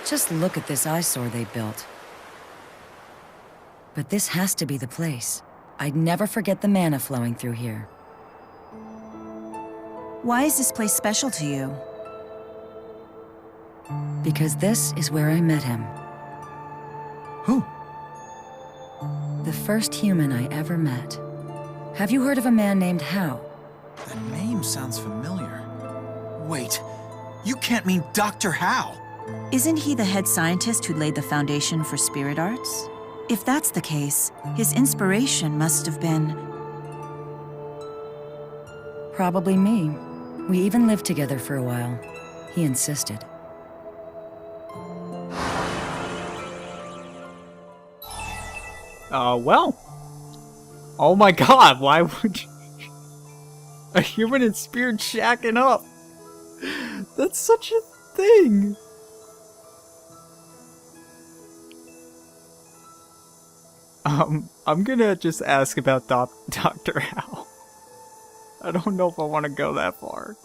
Just look at this eyesore they built. But this has to be the place. I'd never forget the mana flowing through here. Why is this place special to you? Because this is where I met him. Who? The first human I ever met. Have you heard of a man named Hao? That name sounds familiar. Wait, you can't mean Dr. Hao! Isn't he the head scientist who laid the foundation for spirit arts? If that's the case, his inspiration must have been... Probably me. We even lived together for a while. He insisted. Well. Oh my god, why would you... A human and spirit shacking up? That's such a thing. I'm gonna just ask about Dr. Hao. I don't know if I want to go that far.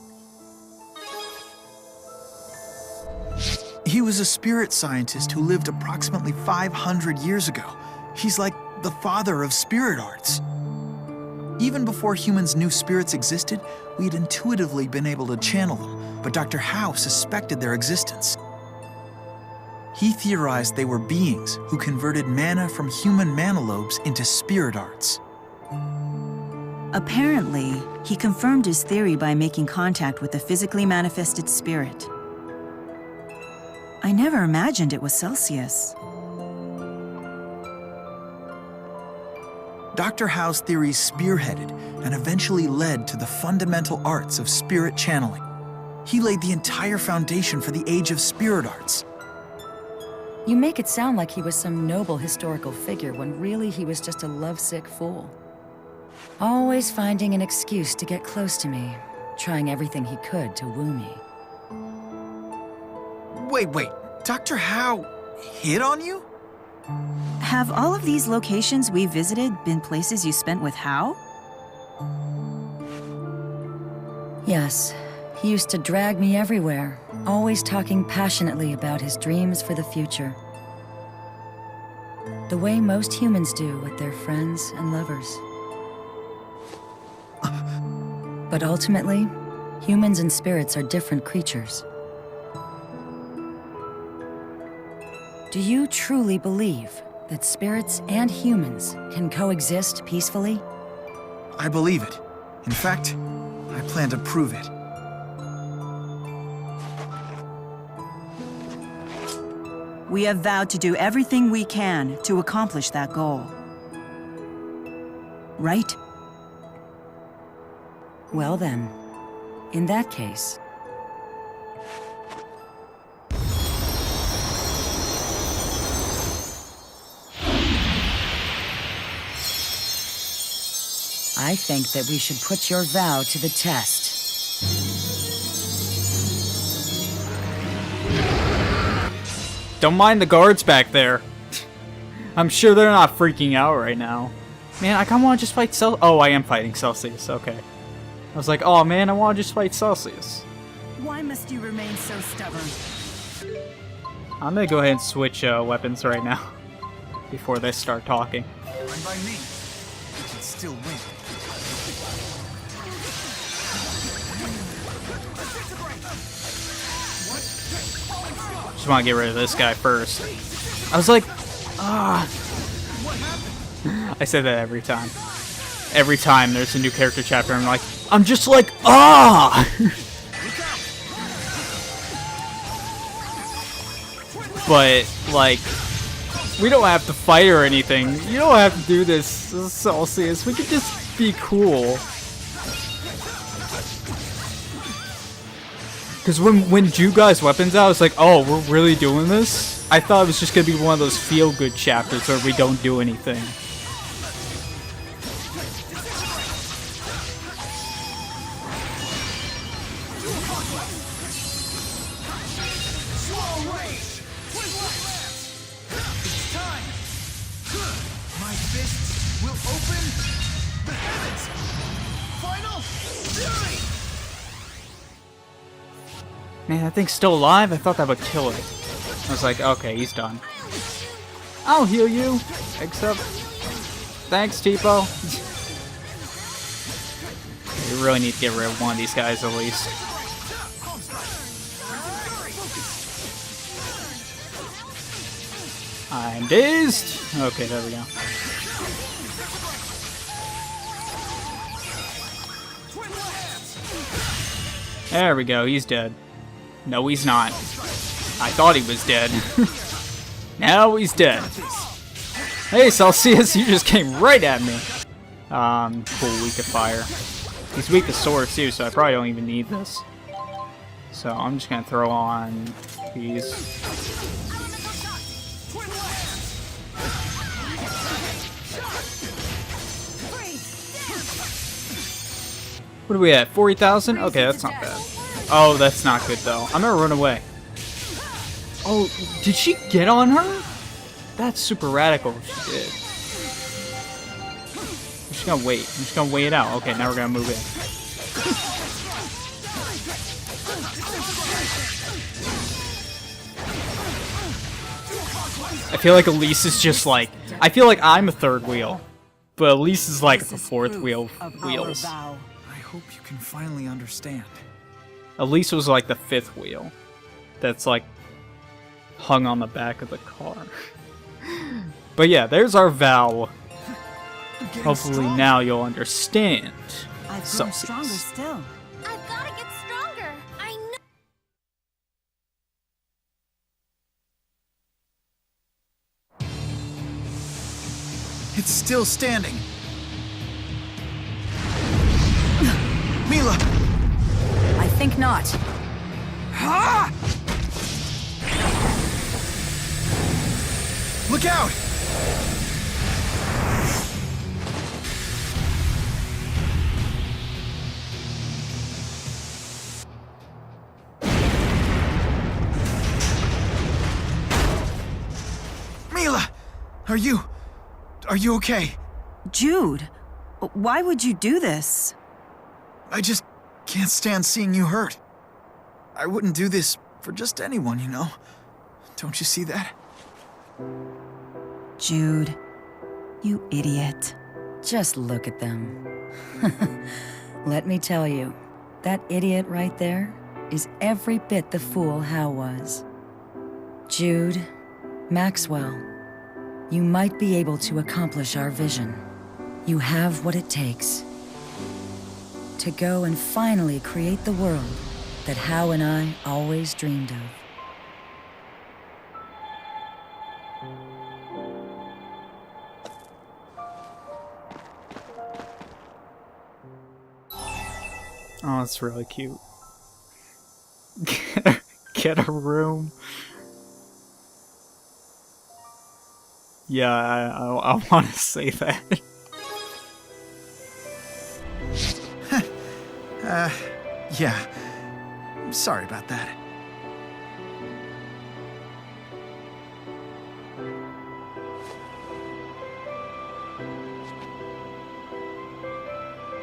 He was a spirit scientist who lived approximately 500 years ago. He's like the father of spirit arts. Even before humans knew spirits existed, we'd intuitively been able to channel them, but Dr. Hao suspected their existence. He theorized they were beings who converted mana from human mana lobes into spirit arts. Apparently, he confirmed his theory by making contact with a physically manifested spirit. I never imagined it was Celsius. Dr. Hao's theories spearheaded and eventually led to the fundamental arts of spirit channeling. He laid the entire foundation for the age of spirit arts. You make it sound like he was some noble historical figure when really he was just a lovesick fool. Always finding an excuse to get close to me, trying everything he could to woo me. Wait, Dr. Hao hit on you? Have all of these locations we visited been places you spent with Hao? Yes, he used to drag me everywhere, always talking passionately about his dreams for the future. The way most humans do with their friends and lovers. But ultimately, humans and spirits are different creatures. Do you truly believe that spirits and humans can coexist peacefully? I believe it. In fact, I plan to prove it. We have vowed to do everything we can to accomplish that goal. Right? Well then, in that case... I think that we should put your vow to the test. Don't mind the guards back there. I'm sure they're not freaking out right now. Man, I kinda wanna just fight Oh, I am fighting Celsius, okay. I was like, oh man, I wanna just fight Celsius. Why must you remain so stubborn? I'm gonna go ahead and switch weapons right now. Before they start talking. Run by me. You can still win. Just want to get rid of this guy first. I was like, I say that every time. Every time there's a new character chapter, I'm just like, But, like, we don't have to fight or anything. You don't have to do this, Celsius. We could just be cool. Because when Jew guys weapons out, I was like, oh, we're really doing this? I thought it was just going to be one of those feel-good chapters where we don't do anything. Man, that thing's still alive? I thought that would kill it. I was like, okay, he's done. I'll heal you. Except... Thanks, Tipo. We really need to get rid of one of these guys at least. I'm dazed. Okay, there we go. There we go, he's dead. No, he's not. I thought he was dead. Now he's dead. Hey, Celsius, you just came right at me. Cool, weak to fire. He's weak to swords too, so I probably don't even need this. So I'm just gonna throw on these. What are we at? 40,000? Okay, that's not bad. Oh, that's not good though. I'm gonna run away. Oh, did she get on her? That's super radical if she did. I'm just gonna wait. I'm just gonna wait it out. Okay, now we're gonna move in. I feel like Elise is just like... I feel like I'm a third wheel. But Elise is like the fourth wheel of wheels. I hope you can finally understand. Elise was like the fifth wheel. That's like... hung on the back of the car. But yeah, there's our vow. Hopefully now you'll understand. I've grown stronger still. I've got to get stronger. I know. It's still standing. Mila! I think not. Ha! Look out! Mila! Are you okay? Jude, why would you do this? I just can't stand seeing you hurt. I wouldn't do this for just anyone, you know? Don't you see that? Jude, you idiot. Just look at them. Let me tell you, that idiot right there is every bit the fool Hal was. Jude, Maxwell, you might be able to accomplish our vision. You have what it takes to go and finally create the world that Hal and I always dreamed of. Oh, that's really cute. Get a room. Yeah, I want to say that. Yeah. Sorry about that.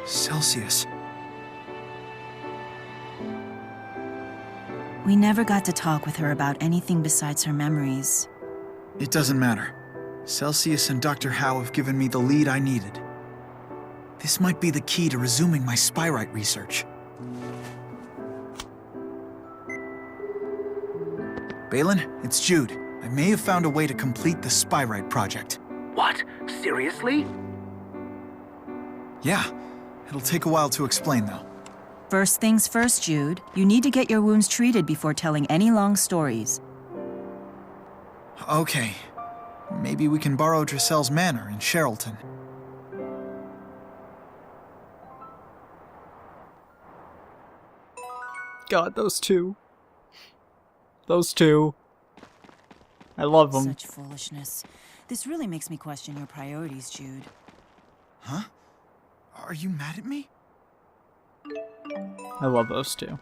Celsius. We never got to talk with her about anything besides her memories. It doesn't matter. Celsius and Dr. Howe have given me the lead I needed. This might be the key to resuming my spyrite research. Balin, it's Jude. I may have found a way to complete the spyrite project. What? Seriously? Yeah. It'll take a while to explain, though. First things first, Jude. You need to get your wounds treated before telling any long stories. Okay. Maybe we can borrow Drissel's manor in Sherrilton. God, those two. Those two. I love them. Such foolishness. This really makes me question your priorities, Jude. Huh? Are you mad at me? I love those two.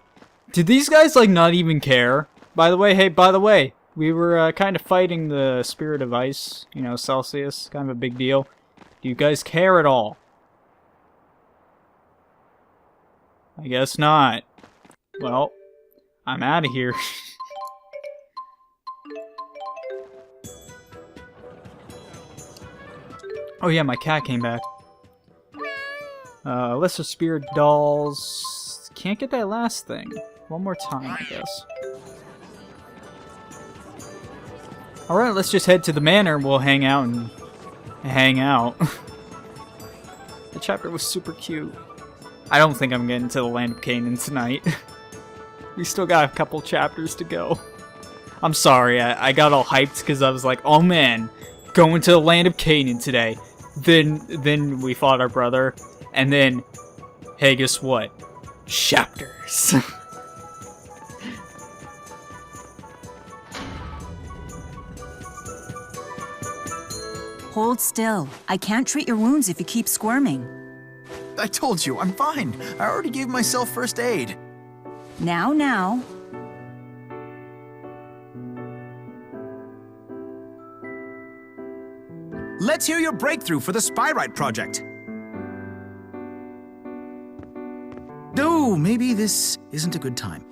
Did these guys, like, not even care? By the way, hey, by the way, we were kind of fighting the Spirit of Ice, you know, Celsius, kind of a big deal. Do you guys care at all? I guess not. Well, I'm out of here. Oh yeah, my cat came back. Lesser spirit dolls. Can't get that last thing. One more time, I guess. Alright, let's just head to the manor and we'll hang out and hang out. The chapter was super cute. I don't think I'm getting to the land of Canaan tonight. We still got a couple chapters to go. I'm sorry, I got all hyped because I was like, oh man, going to the land of Canaan today. Then we fought our brother, and then, hey, guess what? Chapters. Hold still. I can't treat your wounds if you keep squirming. I told you, I'm fine. I already gave myself first aid. Now. Let's hear your breakthrough for the Spyrite project. Oh, maybe this isn't a good time.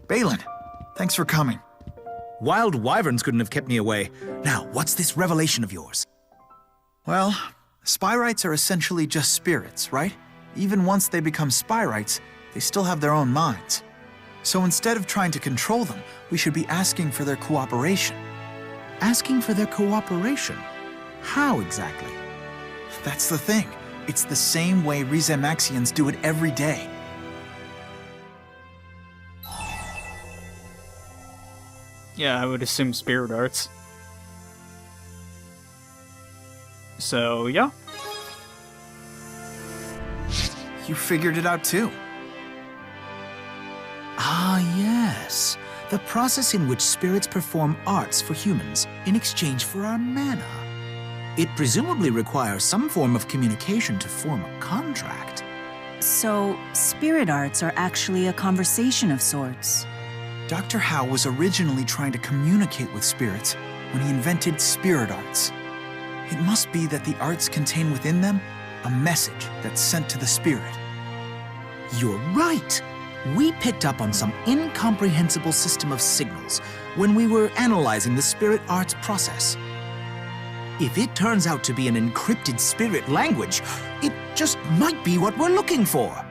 Balin, thanks for coming. Wild wyverns couldn't have kept me away. Now, what's this revelation of yours? Well, spyrites are essentially just spirits, right? Even once they become spyrites, they still have their own minds. So instead of trying to control them, we should be asking for their cooperation. Asking for their cooperation? How exactly? That's the thing. It's the same way Rizemaxians do it every day. Yeah, I would assume spirit arts. So, yeah. You figured it out too. Ah, yes. The process in which spirits perform arts for humans in exchange for our mana. It presumably requires some form of communication to form a contract. So, spirit arts are actually a conversation of sorts. Dr. Howe was originally trying to communicate with spirits when he invented spirit arts. It must be that the arts contain within them a message that's sent to the spirit. You're right. We picked up on some incomprehensible system of signals when we were analyzing the spirit arts process. If it turns out to be an encrypted spirit language, it just might be what we're looking for.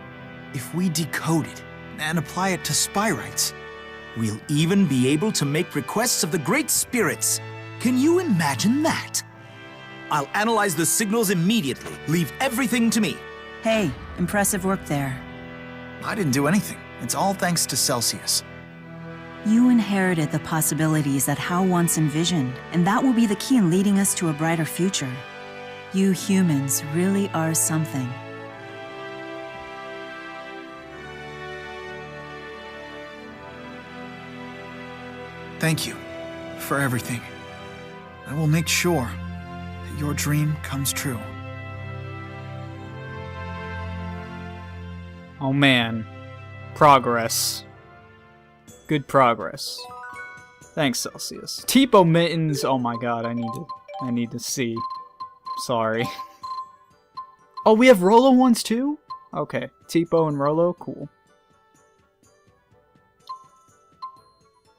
If we decode it and apply it to spyrites, we'll even be able to make requests of the great spirits. Can you imagine that? I'll analyze the signals immediately. Leave everything to me. Hey, impressive work there. I didn't do anything. It's all thanks to Celsius. You inherited the possibilities that Howe once envisioned, and that will be the key in leading us to a brighter future. You humans really are something. Thank you for everything. I will make sure that your dream comes true. Oh man. Progress. Good progress. Thanks, Celsius. Tipo mittens. Oh my god, I need to see. Sorry. Oh, we have Rolo ones too? Okay. Tipo and Rolo, cool.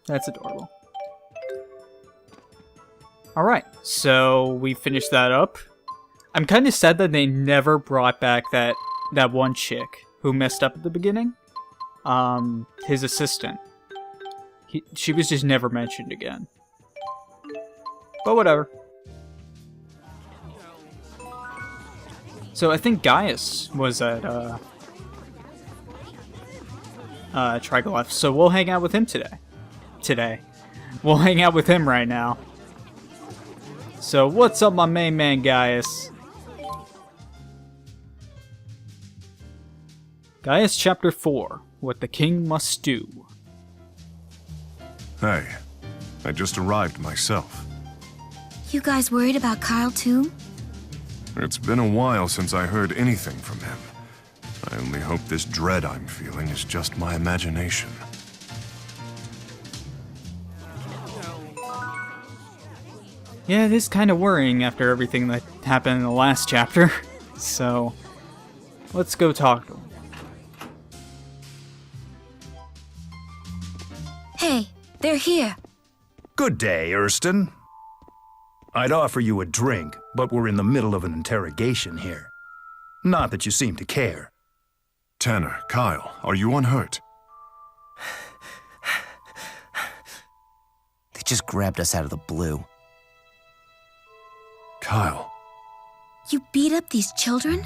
That's adorable. Alright, so we finished that up. I'm kind of sad that they never brought back that one chick who messed up at the beginning. His assistant. She was just never mentioned again. But whatever. So I think Gaius was at, Triglyph, so we'll hang out with him today. We'll hang out with him right now. So what's up, my main man Gaius? Gaius Chapter 4, What the King Must Do. Hey, I just arrived myself. You guys worried about Kyle too? It's been a while since I heard anything from him. I only hope this dread I'm feeling is just my imagination. Yeah, it is kind of worrying after everything that happened in the last chapter. So, let's go talk to him. Hey, they're here. Good day, Erston. I'd offer you a drink, but we're in the middle of an interrogation here. Not that you seem to care. Tanner, Kyle, are you unhurt? They just grabbed us out of the blue. Kyle. You beat up these children?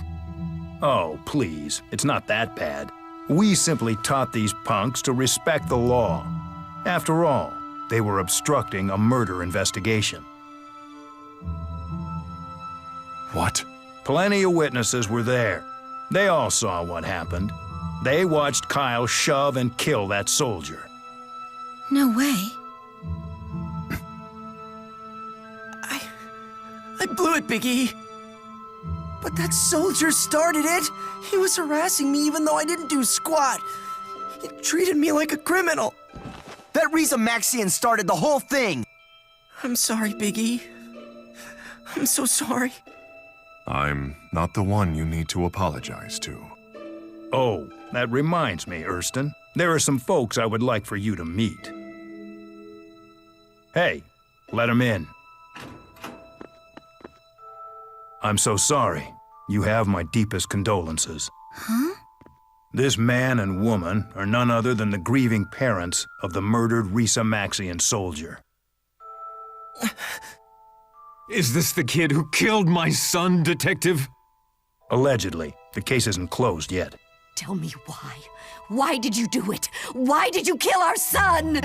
Oh, please, it's not that bad. We simply taught these punks to respect the law. After all, they were obstructing a murder investigation. What? Plenty of witnesses were there. They all saw what happened. They watched Kyle shove and kill that soldier. No way. I blew it, Big E. But that soldier started it. He was harassing me even though I didn't do squat. He treated me like a criminal. That Maxian started the whole thing! I'm sorry, Big E. I'm so sorry. I'm not the one you need to apologize to. Oh, that reminds me, Erston. There are some folks I would like for you to meet. Hey, let them in. I'm so sorry. You have my deepest condolences. Huh? This man and woman are none other than the grieving parents of the murdered Maxian soldier. Is this the kid who killed my son, Detective? Allegedly. The case isn't closed yet. Tell me why. Why did you do it? Why did you kill our son?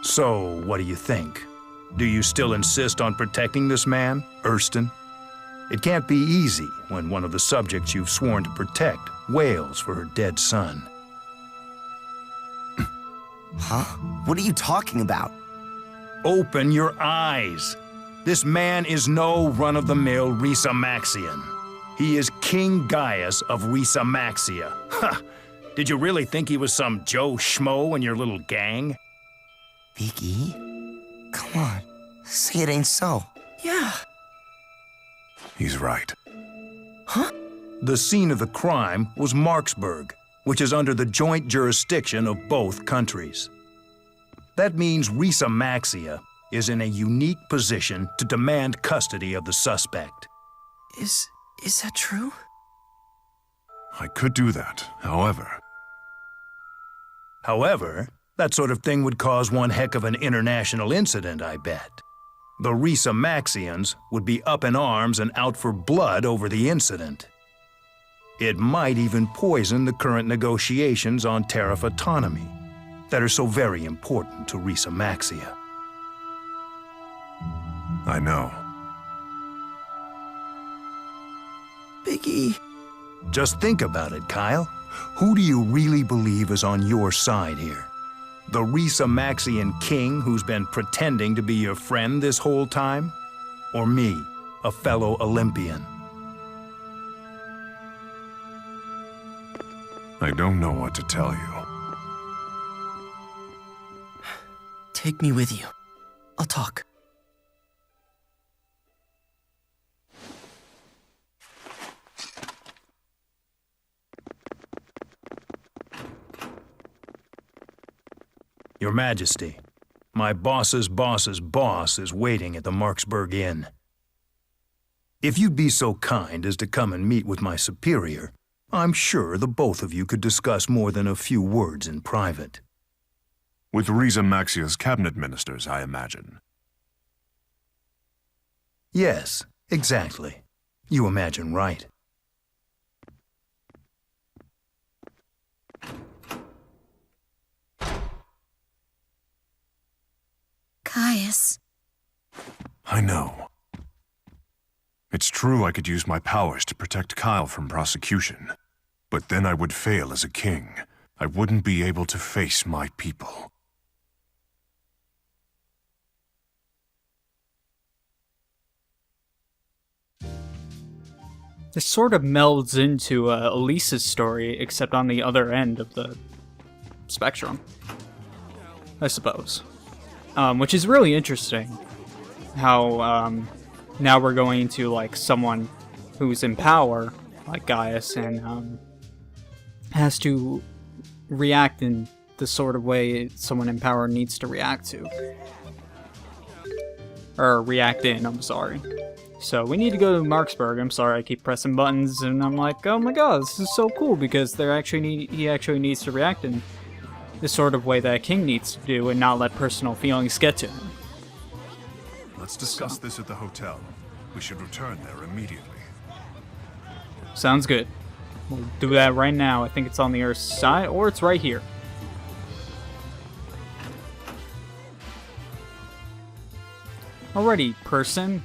So, what do you think? Do you still insist on protecting this man, Erston? It can't be easy when one of the subjects you've sworn to protect wails for her dead son. Huh? What are you talking about? Open your eyes! This man is no run-of-the-mill Maxian. He is King Gaius of Maxia. Ha! Did you really think he was some Joe Schmo in your little gang? Big E? Come on. Say it ain't so. Yeah. He's right. Huh? The scene of the crime was Marksburg, which is under the joint jurisdiction of both countries. That means Maxia is in a unique position to demand custody of the suspect. Is that true? I could do that, however. However, that sort of thing would cause one heck of an international incident, I bet. The Maxians would be up in arms and out for blood over the incident. It might even poison the current negotiations on tariff autonomy that are so very important to Maxia. I know. Big E. Just think about it, Kyle. Who do you really believe is on your side here? The Maxian king who's been pretending to be your friend this whole time? Or me, a fellow Olympian? I don't know what to tell you. Take me with you. I'll talk. Your Majesty, my boss's boss's boss is waiting at the Marksburg Inn. If you'd be so kind as to come and meet with my superior, I'm sure the both of you could discuss more than a few words in private. With Maxia's cabinet ministers, I imagine. Yes, exactly. You imagine right. Gaius. I know. It's true I could use my powers to protect Kyle from prosecution. But then I would fail as a king. I wouldn't be able to face my people. This sort of melds into Elise's story, except on the other end of the spectrum, I suppose. Which is really interesting. How now we're going to like someone who's in power, like Gaius, and has to react in the sort of way someone in power needs to react to. Or react in, I'm sorry. So we need to go to Marksburg. I'm sorry, I keep pressing buttons, and I'm like, oh my god, this is so cool, because he actually needs to react in the sort of way that a king needs to do, and not let personal feelings get to him. Let's discuss this at the hotel. We should return there immediately. Sounds good. We'll do that right now. I think it's on the Earth's side, or it's right here. Alrighty, person.